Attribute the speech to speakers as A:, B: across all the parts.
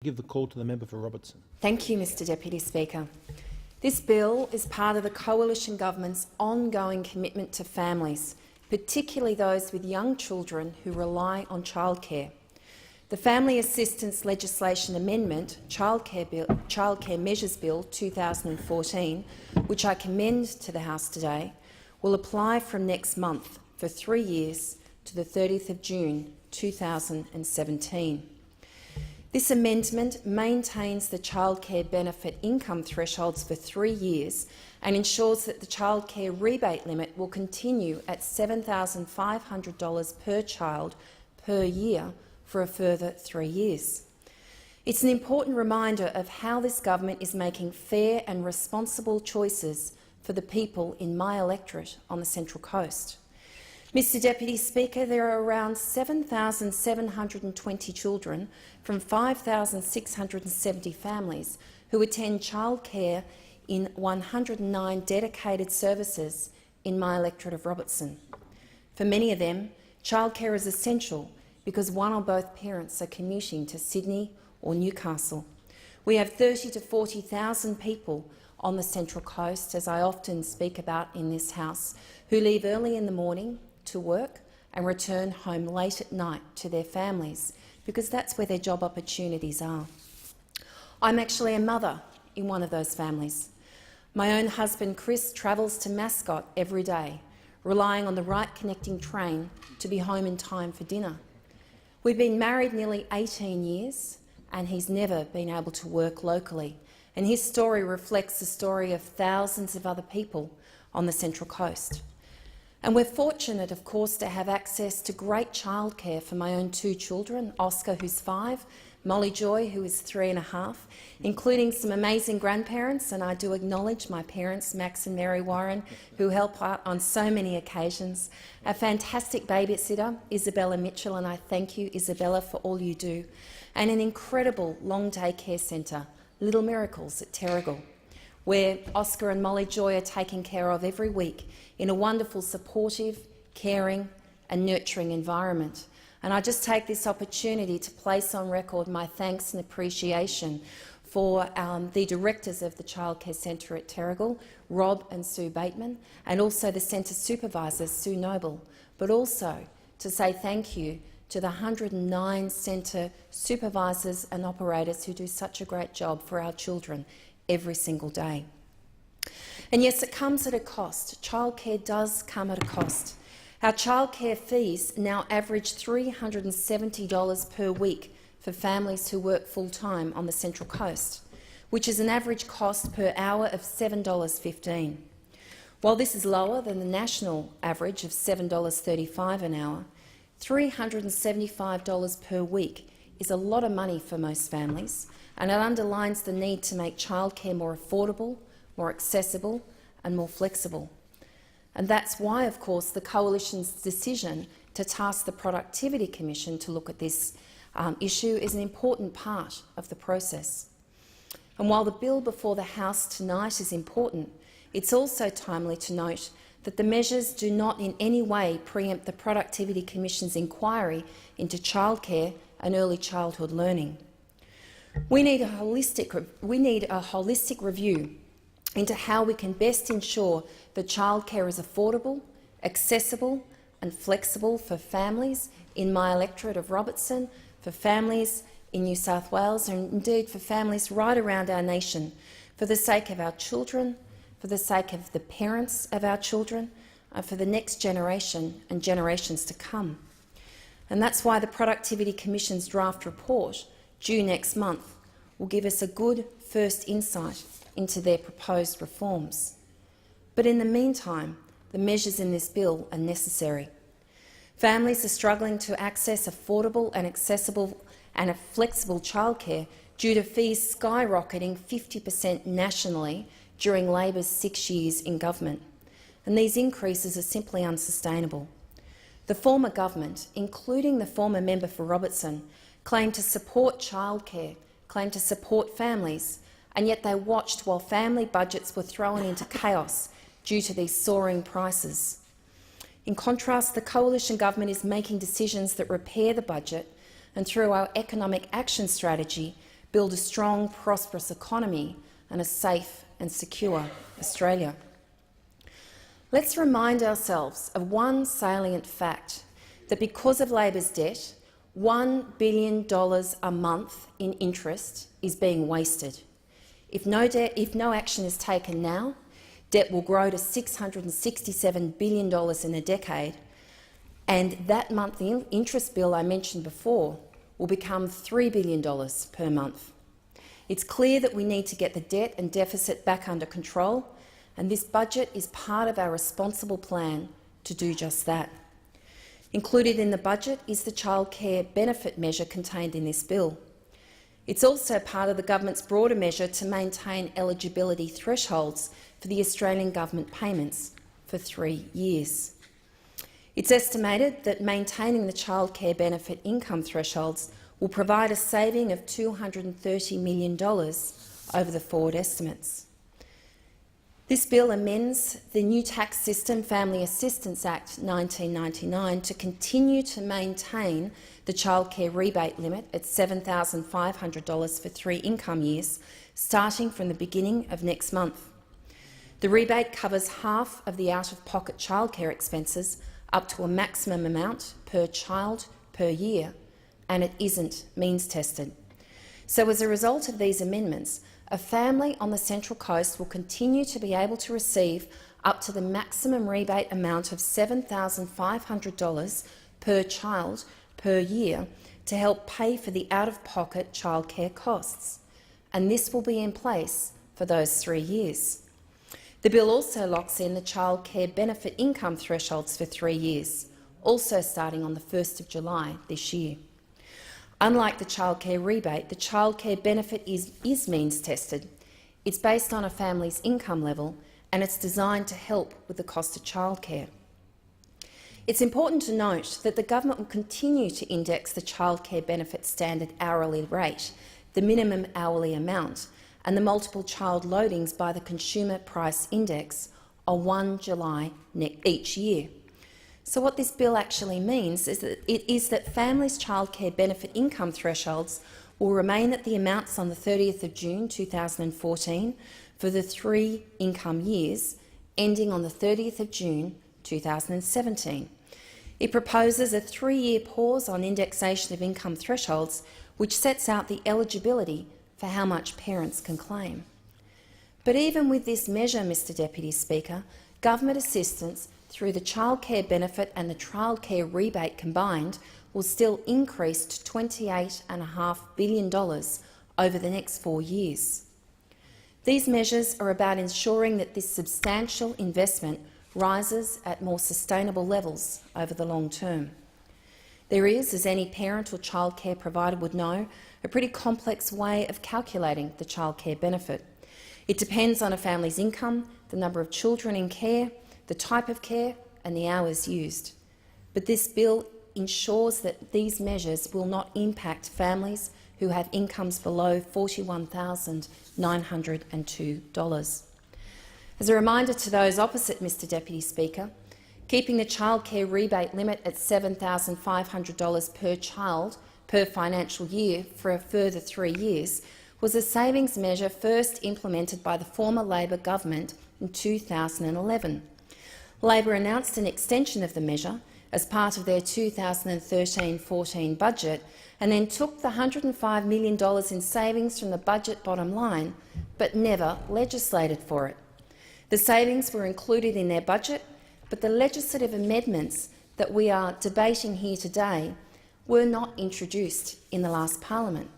A: Give the call to the member for Robertson.
B: Thank you, Mr Deputy Speaker. This bill is part of the Coalition Government's ongoing commitment to families, particularly those with young children who rely on childcare. The Family Assistance Legislation Amendment, Childcare Measures Bill 2014, which I commend to the House today, will apply from next month for 3 years to the 30th of June 2017. This amendment maintains the childcare benefit income thresholds for 3 years and ensures that the childcare rebate limit will continue at $7,500 per child per year for a further 3 years. It's an important reminder of how this government is making fair and responsible choices for the people in my electorate on the Central Coast. Mr Deputy Speaker, there are around 7,720 children from 5,670 families who attend childcare in 109 dedicated services in my electorate of Robertson. For many of them, childcare is essential because one or both parents are commuting to Sydney or Newcastle. We have 30,000 to 40,000 people on the Central Coast, as I often speak about in this House, who leave early in the morning to work and return home late at night to their families, because that's where their job opportunities are. I'm actually a mother in one of those families. My own husband Chris travels to Mascot every day, relying on the right connecting train to be home in time for dinner. We've been married nearly 18 years and he's never been able to work locally, and his story reflects the story of thousands of other people on the Central Coast. And we're fortunate, of course, to have access to great childcare for my own 2 children, Oscar, who's 5, Molly Joy, who is 3.5, including some amazing grandparents, and I do acknowledge my parents, Max and Mary Warren, who help out on so many occasions, a fantastic babysitter, Isabella Mitchell, and I thank you, Isabella, for all you do, and an incredible long-day care centre, Little Miracles at Terrigal, where Oscar and Molly Joy are taken care of every week in a wonderful, supportive, caring and nurturing environment. And I just take this opportunity to place on record my thanks and appreciation for the directors of the Childcare Centre at Terrigal, Rob and Sue Bateman, and also the centre supervisors, Sue Noble, but also to say thank you to the 109 centre supervisors and operators who do such a great job for our children every single day. And yes, it comes at a cost. Childcare does come at a cost. Our childcare fees now average $370 per week for families who work full-time on the Central Coast, which is an average cost per hour of $7.15. While this is lower than the national average of $7.35 an hour, $375 per week is a lot of money for most families, and it underlines the need to make childcare more affordable, more accessible and more flexible. And that's why, of course, the Coalition's decision to task the Productivity Commission to look at this issue is an important part of the process. And while the bill before the House tonight is important, it's also timely to note that the measures do not in any way preempt the Productivity Commission's inquiry into childcare and early childhood learning. We need a holistic review into how we can best ensure that childcare is affordable, accessible and flexible for families in my electorate of Robertson, for families in New South Wales and indeed for families right around our nation, for the sake of our children, for the sake of the parents of our children, and for the next generation and generations to come. And that's why the Productivity Commission's draft report, due next month, will give us a good first insight into their proposed reforms. But in the meantime, the measures in this bill are necessary. Families are struggling to access affordable and accessible and flexible childcare due to fees skyrocketing 50% nationally during Labor's 6 years in government, and these increases are simply unsustainable. The former government, including the former member for Robertson, claimed to support childcare, claimed to support families, and yet they watched while family budgets were thrown into chaos due to these soaring prices. In contrast, the Coalition government is making decisions that repair the budget and, through our economic action strategy, build a strong, prosperous economy and a safe and secure Australia. Let's remind ourselves of one salient fact, that because of Labor's debt, $1 billion a month in interest is being wasted. If no action is taken now, debt will grow to $667 billion in a decade, and that monthly interest bill I mentioned before will become $3 billion per month. It's clear that we need to get the debt and deficit back under control, and this budget is part of our responsible plan to do just that. Included in the budget is the childcare benefit measure contained in this bill. It's also part of the government's broader measure to maintain eligibility thresholds for the Australian government payments for 3 years. It's estimated that maintaining the childcare benefit income thresholds will provide a saving of $230 million over the forward estimates. This bill amends the new tax system, Family Assistance Act 1999, to continue to maintain the childcare rebate limit at $7,500 for 3 income years, starting from the beginning of next month. The rebate covers half of the out-of-pocket childcare expenses up to a maximum amount per child per year, and it isn't means-tested. So as a result of these amendments, a family on the Central Coast will continue to be able to receive up to the maximum rebate amount of $7,500 per child per year to help pay for the out-of-pocket childcare costs, and this will be in place for those 3 years. The bill also locks in the childcare benefit income thresholds for 3 years, also starting on the 1st of July this year. Unlike the childcare rebate, the childcare benefit is means-tested. It's based on a family's income level, and it's designed to help with the cost of childcare. It's important to note that the government will continue to index the childcare benefit standard hourly rate, the minimum hourly amount, and the multiple child loadings by the Consumer Price Index on 1 July each year. So what this bill actually means is that families' childcare benefit income thresholds will remain at the amounts on the 30th of June 2014 for the 3 income years, ending on the 30th of June 2017. It proposes a 3-year pause on indexation of income thresholds, which sets out the eligibility for how much parents can claim. But even with this measure, Mr Deputy Speaker, government assistance through the childcare benefit and the childcare rebate combined will still increase to $28.5 billion over the next 4 years. These measures are about ensuring that this substantial investment rises at more sustainable levels over the long term. There is, as any parent or childcare provider would know, a pretty complex way of calculating the childcare benefit. It depends on a family's income, the number of children in care, the type of care and the hours used. But this bill ensures that these measures will not impact families who have incomes below $41,902. As a reminder to those opposite, Mr Deputy Speaker, keeping the childcare rebate limit at $7,500 per child per financial year for a further 3 years was a savings measure first implemented by the former Labor government in 2011. Labor announced an extension of the measure as part of their 2013-14 budget and then took the $105 million in savings from the budget bottom line, but never legislated for it. The savings were included in their budget, but the legislative amendments that we are debating here today were not introduced in the last parliament.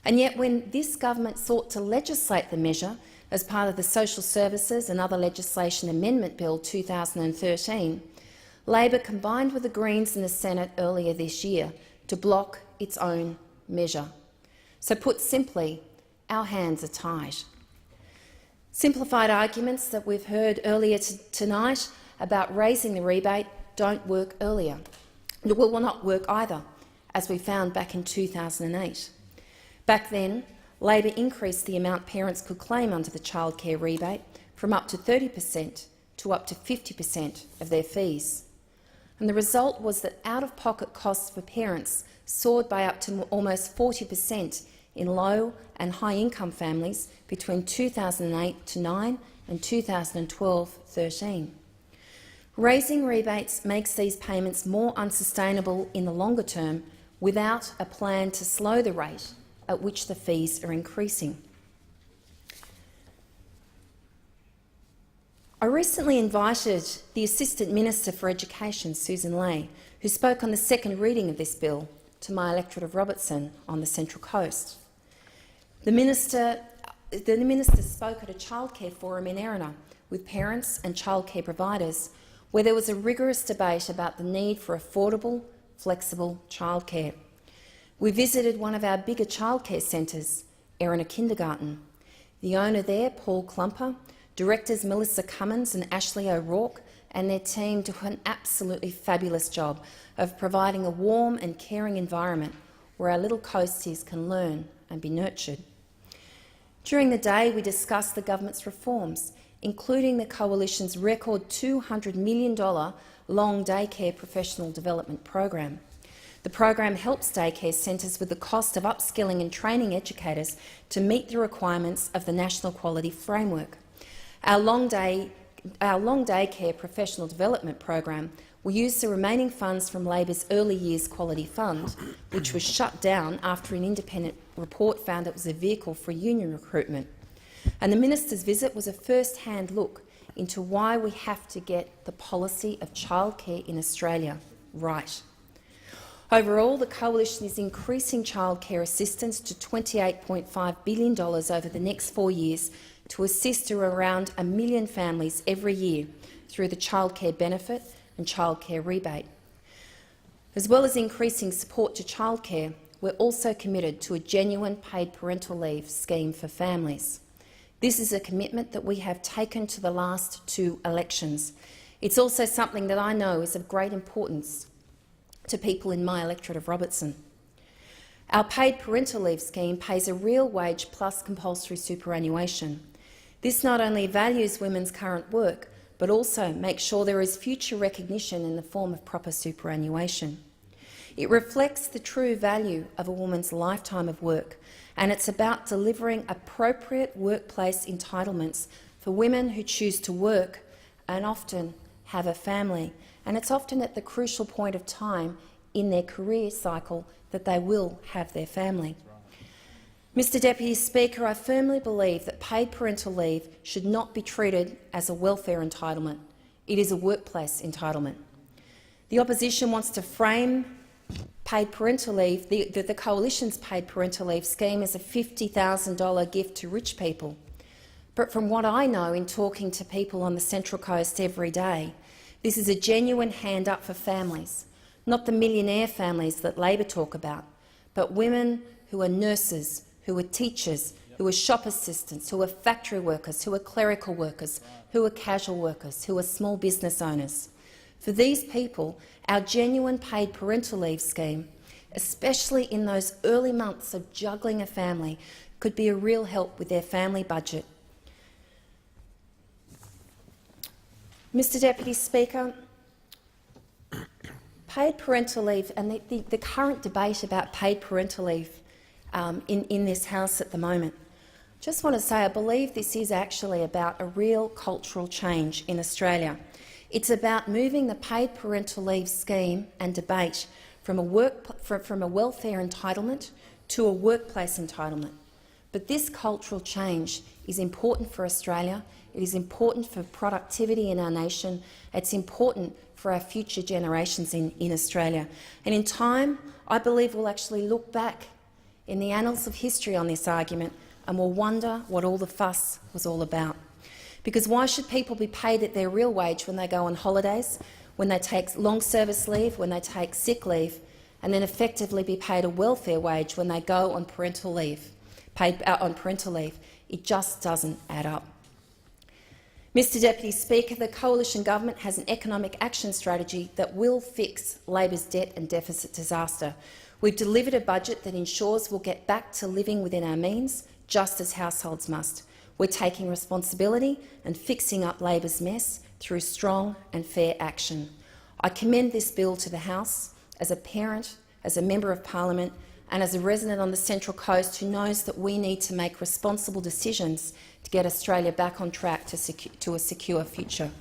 B: And yet when this government sought to legislate the measure as part of the Social Services and Other Legislation Amendment Bill 2013, Labor combined with the Greens in the Senate earlier this year to block its own measure. So put simply, our hands are tied. Simplified arguments that we've heard earlier tonight about raising the rebate don't work earlier. It will not work either, as we found back in 2008. Back then, Labor increased the amount parents could claim under the childcare rebate from up to 30% to up to 50% of their fees. And the result was that out-of-pocket costs for parents soared by up to almost 40% in low and high-income families between 2008-9 and 2012-13. Raising rebates makes these payments more unsustainable in the longer term without a plan to slow the rate at which the fees are increasing. I recently invited the Assistant Minister for Education, Susan Ley, who spoke on the second reading of this bill, to my electorate of Robertson on the Central Coast. The Minister spoke at a childcare forum in Erina with parents and childcare providers, where there was a rigorous debate about the need for affordable, flexible childcare. We visited one of our bigger childcare centres, Erina Kindergarten. The owner there, Paul Klumper, directors Melissa Cummins and Ashley O'Rourke and their team do an absolutely fabulous job of providing a warm and caring environment where our little coasties can learn and be nurtured. During the day, we discussed the government's reforms, including the Coalition's record $200 million long daycare professional development program. The program helps daycare centres with the cost of upskilling and training educators to meet the requirements of the National Quality Framework. Our long daycare professional development program will use the remaining funds from Labor's Early Years Quality Fund, which was shut down after an independent report found it was a vehicle for union recruitment. And the Minister's visit was a first-hand look into why we have to get the policy of childcare in Australia right. Overall, the Coalition is increasing childcare assistance to $28.5 billion over the next 4 years to assist around 1 million families every year through the childcare benefit and childcare rebate. As well as increasing support to childcare, we're also committed to a genuine paid parental leave scheme for families. This is a commitment that we have taken to the last 2 elections. It's also something that I know is of great importance to people in my electorate of Robertson. Our paid parental leave scheme pays a real wage plus compulsory superannuation. This not only values women's current work, but also makes sure there is future recognition in the form of proper superannuation. It reflects the true value of a woman's lifetime of work, and it's about delivering appropriate workplace entitlements for women who choose to work and often have a family. And it's often at the crucial point of time in their career cycle that they will have their family. Mr Deputy Speaker, I firmly believe that paid parental leave should not be treated as a welfare entitlement. It is a workplace entitlement. The opposition wants to frame paid parental leave, the Coalition's paid parental leave scheme, as a $50,000 gift to rich people. But from what I know in talking to people on the Central Coast every day, this is a genuine hand up for families, not the millionaire families that Labor talk about, but women who are nurses, who are teachers, who are shop assistants, who are factory workers, who are clerical workers, who are casual workers, who are small business owners. For these people, our genuine paid parental leave scheme, especially in those early months of juggling a family, could be a real help with their family budget. Mr Deputy Speaker, paid parental leave and the current debate about paid parental leave in this House at the moment, just want to say I believe this is actually about a real cultural change in Australia. It's about moving the paid parental leave scheme and debate from a welfare entitlement to a workplace entitlement. But this cultural change is important for Australia. It is important for productivity in our nation. It's important for our future generations in Australia. And in time, I believe we'll actually look back in the annals of history on this argument and we'll wonder what all the fuss was all about. Because why should people be paid at their real wage when they go on holidays, when they take long service leave, when they take sick leave, and then effectively be paid a welfare wage when they go on parental leave, paid on parental leave? It just doesn't add up. Mr Deputy Speaker, the Coalition Government has an economic action strategy that will fix Labor's debt and deficit disaster. We've delivered a budget that ensures we'll get back to living within our means, just as households must. We're taking responsibility and fixing up Labor's mess through strong and fair action. I commend this bill to the House as a parent, as a member of Parliament and as a resident on the Central Coast who knows that we need to make responsible decisions to get Australia back on track to a secure future.